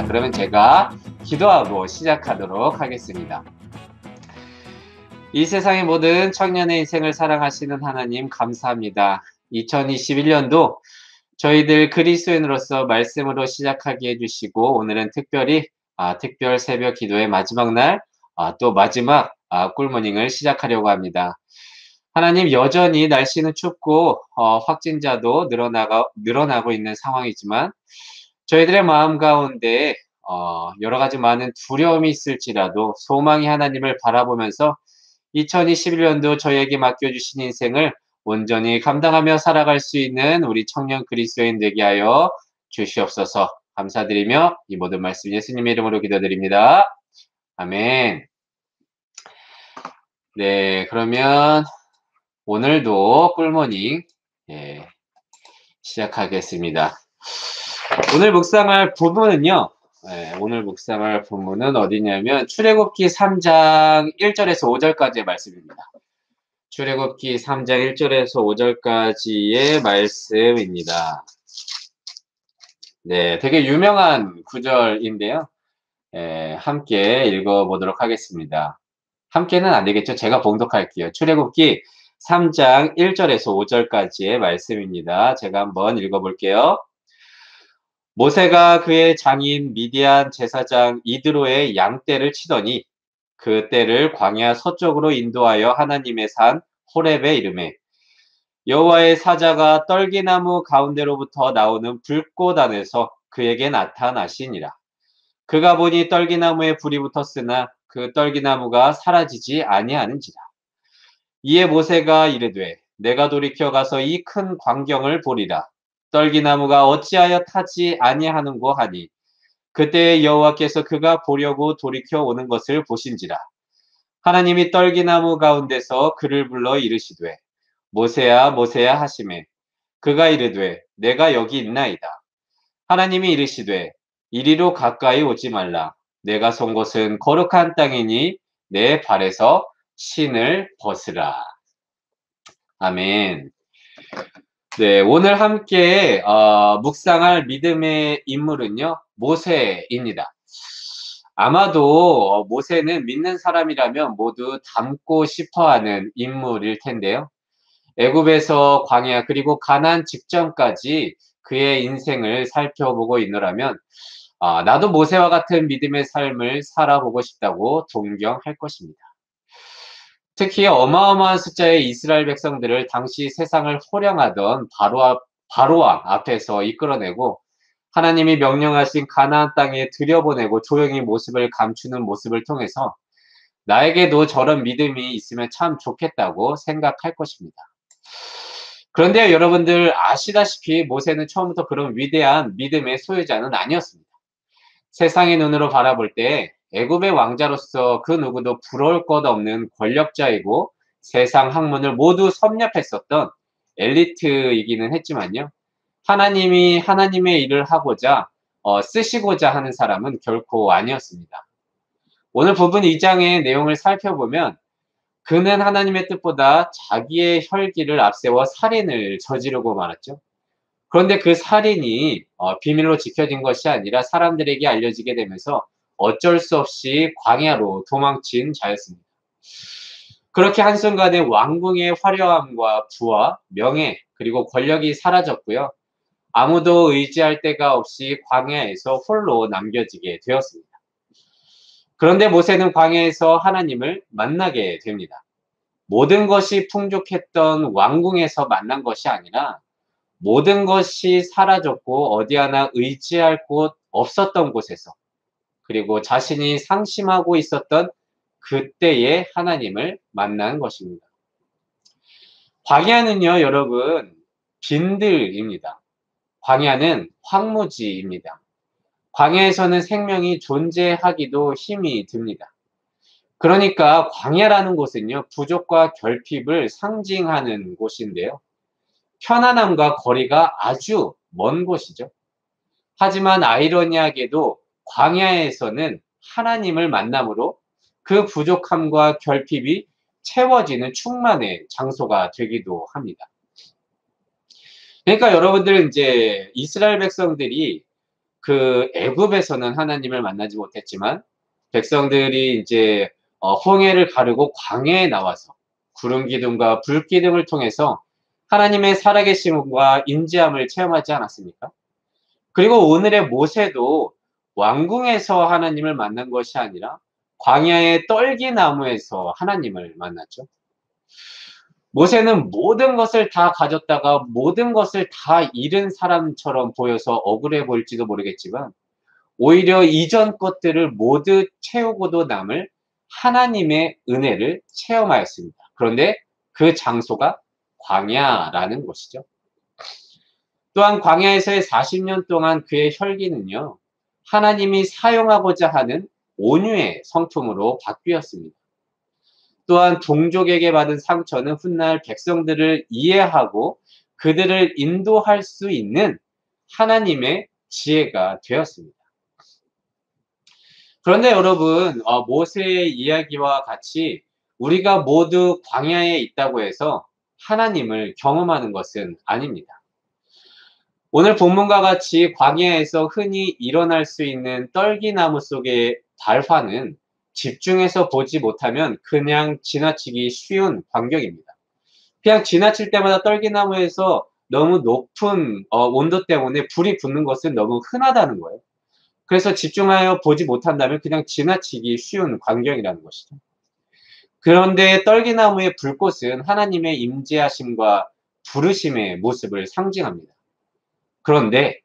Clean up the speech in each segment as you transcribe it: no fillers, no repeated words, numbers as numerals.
자, 그러면 제가 기도하고 시작하도록 하겠습니다. 이 세상의 모든 청년의 인생을 사랑하시는 하나님 감사합니다. 2021년도 저희들 그리스도인으로서 말씀으로 시작하게 해주시고 오늘은 특별히 특별 새벽 기도의 마지막 날, 또 마지막 꿀모닝을 시작하려고 합니다. 하나님, 여전히 날씨는 춥고 확진자도 늘어나고 있는 상황이지만 저희들의 마음 가운데 여러 가지 많은 두려움이 있을지라도 소망이 하나님을 바라보면서 2021년도 저희에게 맡겨주신 인생을 온전히 감당하며 살아갈 수 있는 우리 청년 그리스도인 되게 하여 주시옵소서. 감사드리며 이 모든 말씀 예수님의 이름으로 기도드립니다. 아멘. 네, 그러면 오늘도 꿀모닝 시작하겠습니다. 오늘 묵상할 부분은 어디냐면 출애굽기 3장 1절에서 5절까지의 말씀입니다. 출애굽기 3장 1절에서 5절까지의 말씀입니다. 네, 되게 유명한 구절인데요. 함께 읽어보도록 하겠습니다. 함께는 안 되겠죠? 제가 봉독할게요. 출애굽기 3장 1절에서 5절까지의 말씀입니다. 제가 한번 읽어볼게요. 모세가 그의 장인 미디안 제사장 이드로의 양떼를 치더니 그 떼를 광야 서쪽으로 인도하여 하나님의 산 호렙에 이르매 여호와의 사자가 떨기나무 가운데로부터 나오는 불꽃 안에서 그에게 나타나시니라. 그가 보니 떨기나무에 불이 붙었으나 그 떨기나무가 사라지지 아니하는지라. 이에 모세가 이르되 내가 돌이켜 가서 이 큰 광경을 보리라. 떨기나무가 어찌하여 타지 아니하는고 하니 그때 여호와께서 그가 보려고 돌이켜 오는 것을 보신지라. 하나님이 떨기나무 가운데서 그를 불러 이르시되 모세야 모세야 하시매 그가 이르되 내가 여기 있나이다. 하나님이 이르시되 이리로 가까이 오지 말라. 내가 선 곳은 거룩한 땅이니 내 발에서 신을 벗으라. 아멘. 네, 오늘 함께 묵상할 믿음의 인물은요, 모세입니다. 아마도 모세는 믿는 사람이라면 모두 닮고 싶어하는 인물일 텐데요. 애굽에서 광야 그리고 가나안 직전까지 그의 인생을 살펴보고 있노라면 나도 모세와 같은 믿음의 삶을 살아보고 싶다고 동경할 것입니다. 특히 어마어마한 숫자의 이스라엘 백성들을 당시 세상을 호령하던 바로왕 앞에서 이끌어내고 하나님이 명령하신 가나안 땅에 들여보내고 조용히 모습을 감추는 모습을 통해서 나에게도 저런 믿음이 있으면 참 좋겠다고 생각할 것입니다. 그런데 여러분들 아시다시피 모세는 처음부터 그런 위대한 믿음의 소유자는 아니었습니다. 세상의 눈으로 바라볼 때 애굽의 왕자로서 그 누구도 부러울 것 없는 권력자이고 세상 학문을 모두 섭렵했었던 엘리트이기는 했지만요. 하나님이 하나님의 일을 하고자 쓰시고자 하는 사람은 결코 아니었습니다. 오늘 부분 2장의 내용을 살펴보면 그는 하나님의 뜻보다 자기의 혈기를 앞세워 살인을 저지르고 말았죠. 그런데 그 살인이 비밀로 지켜진 것이 아니라 사람들에게 알려지게 되면서 어쩔 수 없이 광야로 도망친 자였습니다. 그렇게 한순간에 왕궁의 화려함과 부와 명예 그리고 권력이 사라졌고요. 아무도 의지할 데가 없이 광야에서 홀로 남겨지게 되었습니다. 그런데 모세는 광야에서 하나님을 만나게 됩니다. 모든 것이 풍족했던 왕궁에서 만난 것이 아니라 모든 것이 사라졌고 어디 하나 의지할 곳 없었던 곳에서 그리고 자신이 상심하고 있었던 그때의 하나님을 만난 것입니다. 광야는요, 여러분, 빈들입니다. 광야는 황무지입니다. 광야에서는 생명이 존재하기도 힘이 듭니다. 그러니까 광야라는 곳은요, 부족과 결핍을 상징하는 곳인데요. 편안함과 거리가 아주 먼 곳이죠. 하지만 아이러니하게도 광야에서는 하나님을 만남으로 그 부족함과 결핍이 채워지는 충만의 장소가 되기도 합니다. 그러니까 여러분들 이제 이스라엘 백성들이 그 애굽에서는 하나님을 만나지 못했지만 백성들이 이제 홍해를 가르고 광야에 나와서 구름 기둥과 불 기둥을 통해서 하나님의 살아계심과 인지함을 체험하지 않았습니까? 그리고 오늘의 모세도 왕궁에서 하나님을 만난 것이 아니라 광야의 떨기나무에서 하나님을 만났죠. 모세는 모든 것을 다 가졌다가 모든 것을 다 잃은 사람처럼 보여서 억울해 보일지도 모르겠지만 오히려 이전 것들을 모두 채우고도 남을 하나님의 은혜를 체험하였습니다. 그런데 그 장소가 광야라는 곳이죠. 또한 광야에서의 40년 동안 그의 혈기는요, 하나님이 사용하고자 하는 온유의 성품으로 바뀌었습니다. 또한 동족에게 받은 상처는 훗날 백성들을 이해하고 그들을 인도할 수 있는 하나님의 지혜가 되었습니다. 그런데 여러분, 모세의 이야기와 같이 우리가 모두 광야에 있다고 해서 하나님을 경험하는 것은 아닙니다. 오늘 본문과 같이 광야에서 흔히 일어날 수 있는 떨기나무 속의 발화는 집중해서 보지 못하면 그냥 지나치기 쉬운 광경입니다. 그냥 지나칠 때마다 떨기나무에서 너무 높은 온도 때문에 불이 붙는 것은 너무 흔하다는 거예요. 그래서 집중하여 보지 못한다면 그냥 지나치기 쉬운 광경이라는 것이죠. 그런데 떨기나무의 불꽃은 하나님의 임재하심과 부르심의 모습을 상징합니다. 그런데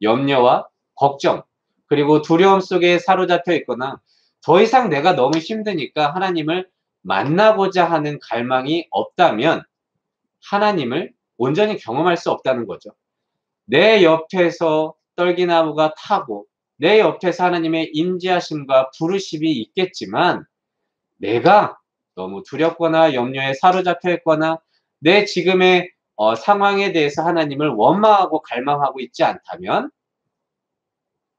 염려와 걱정, 그리고 두려움 속에 사로잡혀 있거나 더 이상 내가 너무 힘드니까 하나님을 만나고자 하는 갈망이 없다면 하나님을 온전히 경험할 수 없다는 거죠. 내 옆에서 떨기나무가 타고 내 옆에서 하나님의 임재하심과 부르심이 있겠지만 내가 너무 두렵거나 염려에 사로잡혀 있거나 내 지금의 상황에 대해서 하나님을 원망하고 갈망하고 있지 않다면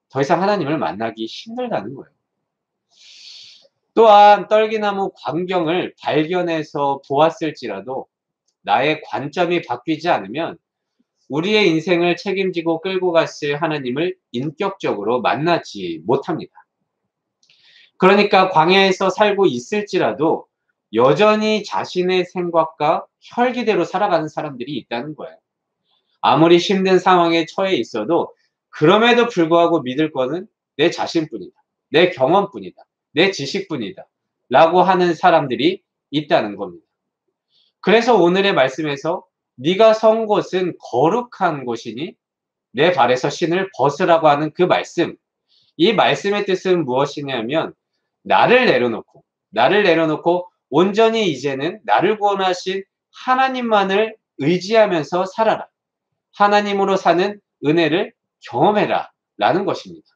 더 이상 하나님을 만나기 힘들다는 거예요. 또한 떨기나무 광경을 발견해서 보았을지라도 나의 관점이 바뀌지 않으면 우리의 인생을 책임지고 끌고 갔을 하나님을 인격적으로 만나지 못합니다. 그러니까 광야에서 살고 있을지라도 여전히 자신의 생각과 혈기대로 살아가는 사람들이 있다는 거예요. 아무리 힘든 상황에 처해 있어도 그럼에도 불구하고 믿을 거는 내 자신뿐이다. 내 경험뿐이다. 내 지식뿐이다. 라고 하는 사람들이 있다는 겁니다. 그래서 오늘의 말씀에서 네가 선 곳은 거룩한 곳이니 내 발에서 신을 벗으라고 하는 그 말씀, 이 말씀의 뜻은 무엇이냐면 나를 내려놓고 온전히 이제는 나를 구원하신 하나님만을 의지하면서 살아라. 하나님으로 사는 은혜를 경험해라 라는 것입니다.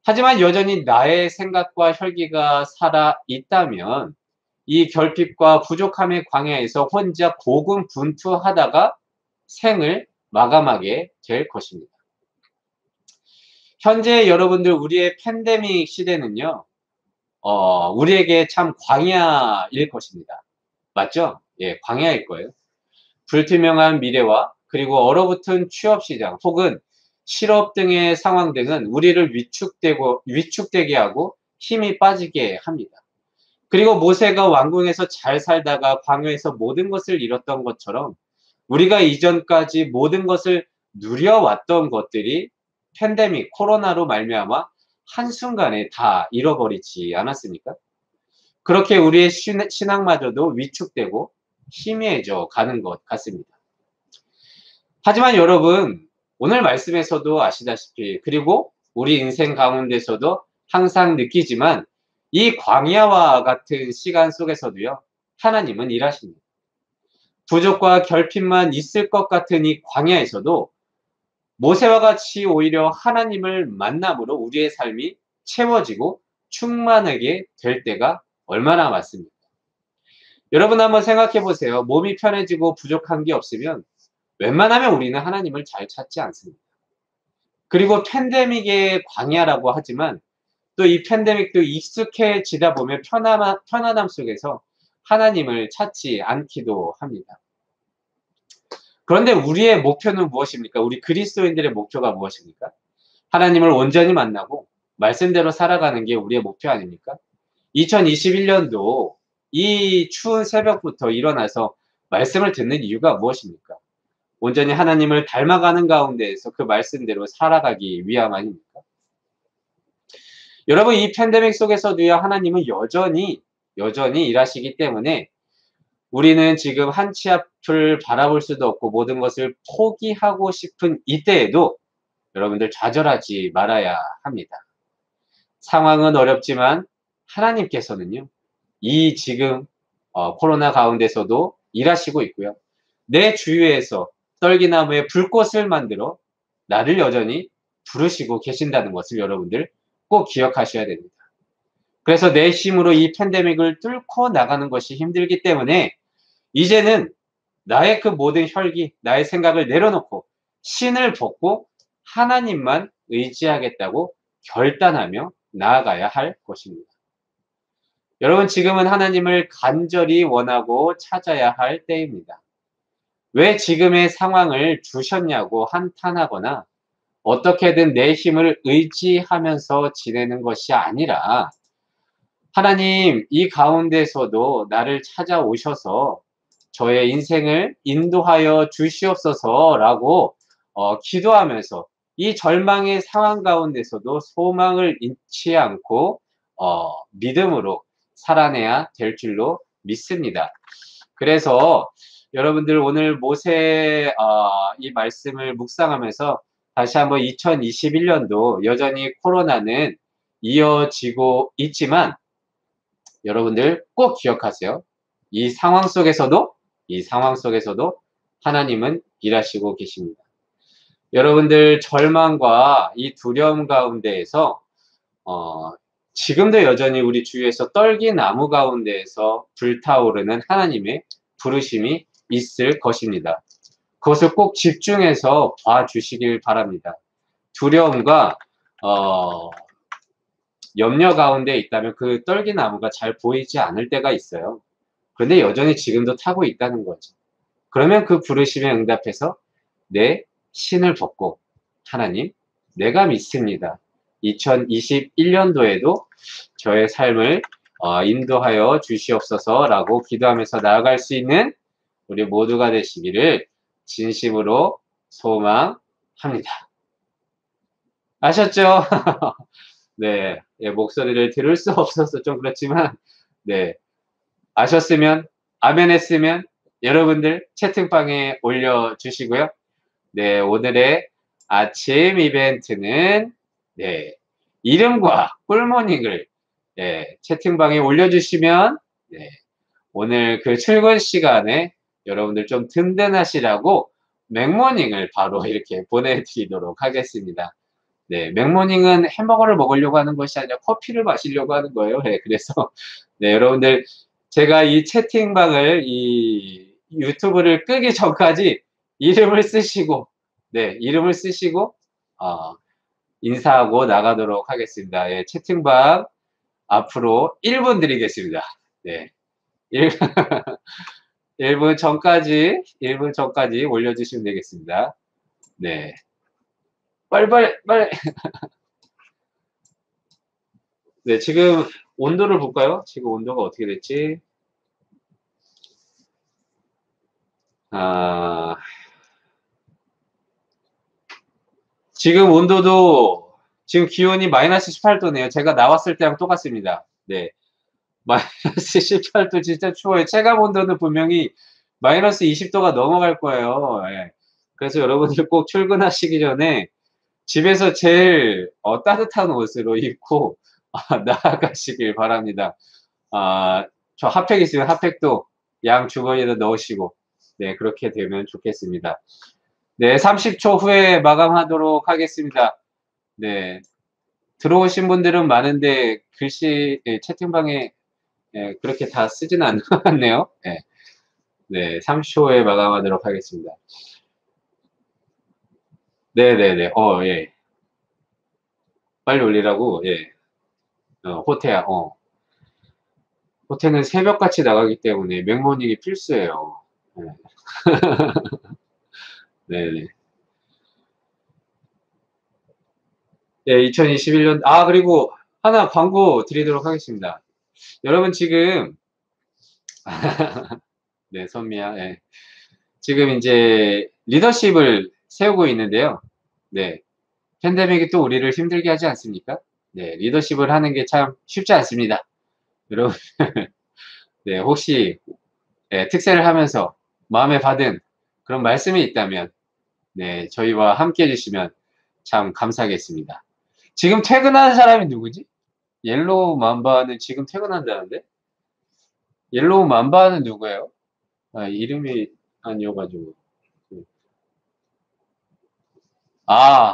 하지만 여전히 나의 생각과 혈기가 살아 있다면 이 결핍과 부족함의 광야에서 혼자 고군분투하다가 생을 마감하게 될 것입니다. 현재 여러분들 우리의 팬데믹 시대는요, 우리에게 참 광야일 것입니다. 맞죠? 예, 광야일 거예요. 불투명한 미래와 그리고 얼어붙은 취업시장 혹은 실업 등의 상황 등은 우리를 위축되게 하고 힘이 빠지게 합니다. 그리고 모세가 왕궁에서 잘 살다가 광야에서 모든 것을 잃었던 것처럼 우리가 이전까지 모든 것을 누려왔던 것들이 팬데믹, 코로나로 말미암아 한순간에 다 잃어버리지 않았습니까? 그렇게 우리의 신앙마저도 위축되고 희미해져 가는 것 같습니다. 하지만 여러분, 오늘 말씀에서도 아시다시피 그리고 우리 인생 가운데서도 항상 느끼지만 이 광야와 같은 시간 속에서도요, 하나님은 일하십니다. 부족과 결핍만 있을 것 같은 이 광야에서도 모세와 같이 오히려 하나님을 만남으로 우리의 삶이 채워지고 충만하게 될 때가 얼마나 많습니까? 여러분 한번 생각해 보세요. 몸이 편해지고 부족한 게 없으면 웬만하면 우리는 하나님을 잘 찾지 않습니다. 그리고 팬데믹의 광야라고 하지만 또 이 팬데믹도 익숙해지다 보면 편안함 속에서 하나님을 찾지 않기도 합니다. 그런데 우리의 목표는 무엇입니까? 우리 그리스도인들의 목표가 무엇입니까? 하나님을 온전히 만나고 말씀대로 살아가는 게 우리의 목표 아닙니까? 2021년도 이 추운 새벽부터 일어나서 말씀을 듣는 이유가 무엇입니까? 온전히 하나님을 닮아가는 가운데에서 그 말씀대로 살아가기 위함 아닙니까? 여러분, 이 팬데믹 속에서도요, 하나님은 여전히 일하시기 때문에 우리는 지금 한 치 앞을 바라볼 수도 없고 모든 것을 포기하고 싶은 이때에도 여러분들 좌절하지 말아야 합니다. 상황은 어렵지만 하나님께서는요, 이 지금 코로나 가운데서도 일하시고 있고요. 내 주위에서 떨기나무에 불꽃을 만들어 나를 여전히 부르시고 계신다는 것을 여러분들 꼭 기억하셔야 됩니다. 그래서 내 힘으로 이 팬데믹을 뚫고 나가는 것이 힘들기 때문에 이제는 나의 그 모든 혈기, 나의 생각을 내려놓고 신을 벗고 하나님만 의지하겠다고 결단하며 나아가야 할 것입니다. 여러분, 지금은 하나님을 간절히 원하고 찾아야 할 때입니다. 왜 지금의 상황을 주셨냐고 한탄하거나 어떻게든 내 힘을 의지하면서 지내는 것이 아니라 하나님, 이 가운데서도 나를 찾아오셔서 저의 인생을 인도하여 주시옵소서라고 기도하면서 이 절망의 상황 가운데서도 소망을 잃지 않고 믿음으로 살아내야 될 줄로 믿습니다. 그래서 여러분들 오늘 모세 이 말씀을 묵상하면서 다시 한번 2021년도 여전히 코로나는 이어지고 있지만 여러분들 꼭 기억하세요. 이 상황 속에서도 하나님은 일하시고 계십니다. 여러분들 절망과 이 두려움 가운데에서 지금도 여전히 우리 주위에서 떨기나무 가운데에서 불타오르는 하나님의 부르심이 있을 것입니다. 그것을 꼭 집중해서 봐주시길 바랍니다. 두려움과 염려 가운데 있다면 그 떨기나무가 잘 보이지 않을 때가 있어요. 그런데 여전히 지금도 타고 있다는 거죠. 그러면 그 부르심에 응답해서 내 신을 벗고 하나님, 내가 믿습니다. 2021년도에도 저의 삶을 인도하여 주시옵소서라고 기도하면서 나아갈 수 있는 우리 모두가 되시기를 진심으로 소망합니다. 아셨죠? 네, 목소리를 들을 수 없어서 좀 그렇지만, 네, 아셨으면, 아멘 했으면 여러분들 채팅방에 올려주시고요. 네, 오늘의 아침 이벤트는, 네, 이름과 꿀모닝을, 네, 채팅방에 올려주시면, 네, 오늘 그 출근 시간에 여러분들 좀 든든하시라고 맥모닝을 바로 이렇게 보내드리도록 하겠습니다. 네, 맥모닝은 햄버거를 먹으려고 하는 것이 아니라 커피를 마시려고 하는 거예요. 네, 그래서, 네, 여러분들, 제가 이 채팅방을, 이 유튜브를 끄기 전까지 이름을 쓰시고, 네, 이름을 쓰시고, 인사하고 나가도록 하겠습니다. 예, 채팅방 앞으로 1분 드리겠습니다. 네, 1분 전까지 올려주시면 되겠습니다. 네. 빨리. 네, 지금 온도를 볼까요? 지금 온도가 어떻게 됐지? 지금 온도도, 지금 기온이 마이너스 18도네요. 제가 나왔을 때랑 똑같습니다. 네. 마이너스 18도 진짜 추워요. 체감 온도는 분명히 마이너스 20도가 넘어갈 거예요. 예. 그래서 여러분들 꼭 출근하시기 전에 집에서 제일 따뜻한 옷으로 입고 나아가시길 바랍니다. 저 핫팩 있으면 핫팩도 양 주머니에다 넣으시고, 네, 그렇게 되면 좋겠습니다. 네, 30초 후에 마감하도록 하겠습니다. 네, 들어오신 분들은 많은데 글씨 채팅방에 그렇게 다 쓰진 않네요. 네, 네, 30초 후에 마감하도록 하겠습니다. 네네네, 예. 빨리 올리라고, 예. 호태야, 호태는 새벽같이 나가기 때문에 맥모닝이 필수예요. 네. 네네. 네, 2021년, 그리고 하나 광고 드리도록 하겠습니다. 여러분 지금, 네, 선미야, 예. 지금 이제 리더십을 세우고 있는데요. 네. 팬데믹이 또 우리를 힘들게 하지 않습니까? 네, 리더십을 하는 게 참 쉽지 않습니다. 여러분, 네, 혹시 특세를 하면서 마음에 받은 그런 말씀이 있다면, 네, 저희와 함께 해주시면 참 감사하겠습니다. 지금 퇴근하는 사람이 누구지? 옐로우 맘바는 지금 퇴근한다는데? 옐로우 맘바는 누구예요? 이름이 아니어가지고.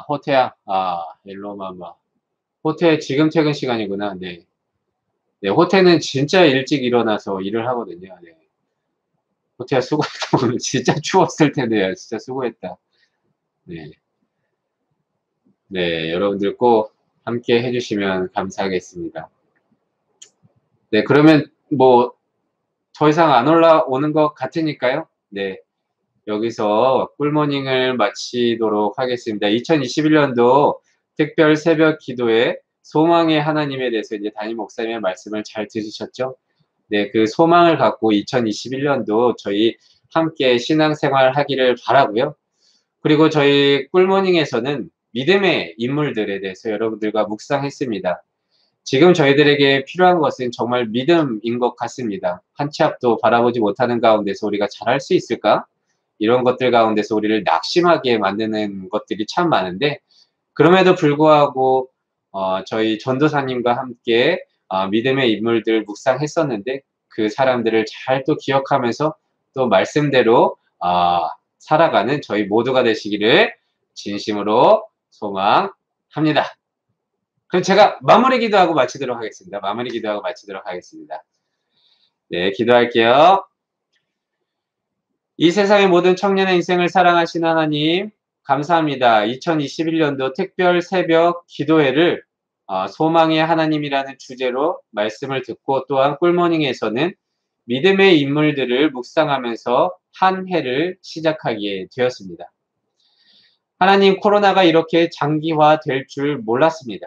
호태야. 옐로우 맘바. 호태 지금 퇴근 시간이구나. 네. 네, 호태는 진짜 일찍 일어나서 일을 하거든요. 네. 호태야 수고했다. 오늘 진짜 추웠을 텐데요. 진짜 수고했다. 네. 네, 여러분들 꼭 함께 해주시면 감사하겠습니다. 네, 그러면 뭐 더 이상 안 올라오는 것 같으니까요. 네, 여기서 꿀모닝을 마치도록 하겠습니다. 2021년도 특별 새벽 기도회 소망의 하나님에 대해서 이제 담임 목사님의 말씀을 잘 들으셨죠? 네, 그 소망을 갖고 2021년도 저희 함께 신앙생활 하기를 바라고요. 그리고 저희 꿀모닝에서는 믿음의 인물들에 대해서 여러분들과 묵상했습니다. 지금 저희들에게 필요한 것은 정말 믿음인 것 같습니다. 한 치 앞도 바라보지 못하는 가운데서 우리가 잘할 수 있을까? 이런 것들 가운데서 우리를 낙심하게 만드는 것들이 참 많은데, 그럼에도 불구하고 저희 전도사님과 함께 믿음의 인물들 묵상했었는데, 그 사람들을 잘 또 기억하면서 또 말씀대로 살아가는 저희 모두가 되시기를 진심으로 소망합니다. 그럼 제가 마무리 기도하고 마치도록 하겠습니다. 마무리 기도하고 마치도록 하겠습니다. 네, 기도할게요. 이 세상의 모든 청년의 인생을 사랑하시는 하나님, 감사합니다. 2021년도 특별 새벽 기도회를 소망의 하나님이라는 주제로 말씀을 듣고 또한 꿀모닝에서는 믿음의 인물들을 묵상하면서 한 해를 시작하게 되었습니다. 하나님, 코로나가 이렇게 장기화 될 줄 몰랐습니다.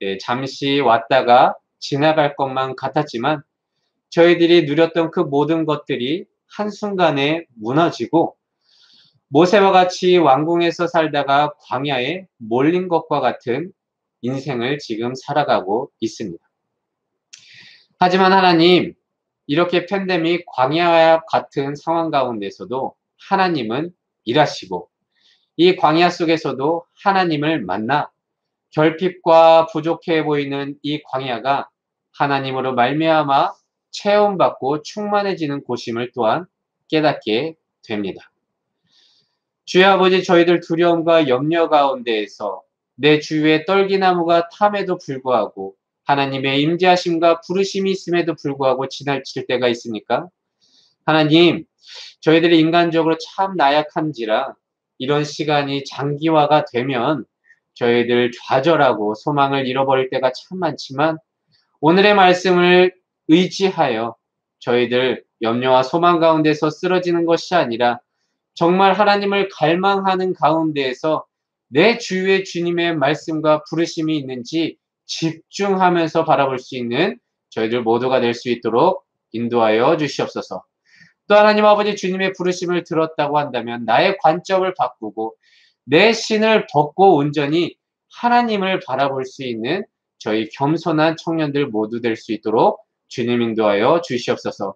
네, 잠시 왔다가 지나갈 것만 같았지만 저희들이 누렸던 그 모든 것들이 한순간에 무너지고 모세와 같이 왕궁에서 살다가 광야에 몰린 것과 같은 인생을 지금 살아가고 있습니다. 하지만 하나님, 이렇게 팬데믹 광야와 같은 상황 가운데서도 하나님은 일하시고 이 광야 속에서도 하나님을 만나 결핍과 부족해 보이는 이 광야가 하나님으로 말미암아 체험받고 충만해지는 곳임을 또한 깨닫게 됩니다. 주여 아버지, 저희들 두려움과 염려 가운데에서 내 주위에 떨기나무가 탐에도 불구하고 하나님의 임재하심과 부르심이 있음에도 불구하고 지나칠 때가 있으니까 하나님, 저희들이 인간적으로 참 나약한지라 이런 시간이 장기화가 되면 저희들 좌절하고 소망을 잃어버릴 때가 참 많지만 오늘의 말씀을 의지하여 저희들 염려와 소망 가운데서 쓰러지는 것이 아니라 정말 하나님을 갈망하는 가운데에서 내 주위에 주님의 말씀과 부르심이 있는지 집중하면서 바라볼 수 있는 저희들 모두가 될 수 있도록 인도하여 주시옵소서. 또 하나님 아버지, 주님의 부르심을 들었다고 한다면 나의 관점을 바꾸고 내 신을 벗고 온전히 하나님을 바라볼 수 있는 저희 겸손한 청년들 모두 될 수 있도록 주님 인도하여 주시옵소서.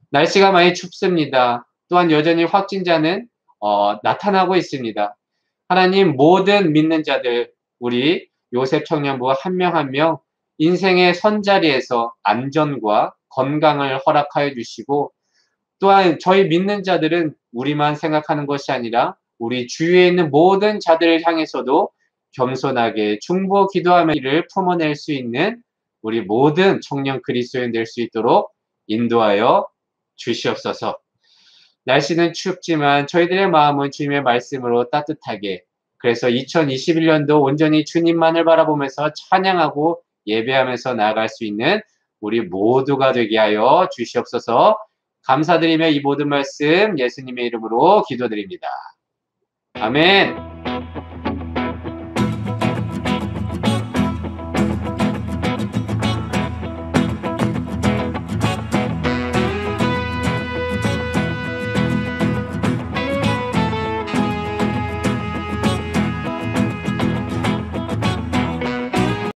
날씨가 많이 춥습니다. 또한 여전히 확진자는 나타나고 있습니다. 하나님, 모든 믿는 자들, 우리 요셉 청년부 한 명 한 명 인생의 선자리에서 안전과 건강을 허락하여 주시고 또한 저희 믿는 자들은 우리만 생각하는 것이 아니라 우리 주위에 있는 모든 자들을 향해서도 겸손하게 중보 기도하며 이를 품어낼 수 있는 우리 모든 청년 그리스도인 될 수 있도록 인도하여 주시옵소서. 날씨는 춥지만 저희들의 마음은 주님의 말씀으로 따뜻하게, 그래서 2021년도 온전히 주님만을 바라보면서 찬양하고 예배하면서 나아갈 수 있는 우리 모두가 되게 하여 주시옵소서. 감사드리며 이 모든 말씀 예수님의 이름으로 기도드립니다. 아멘.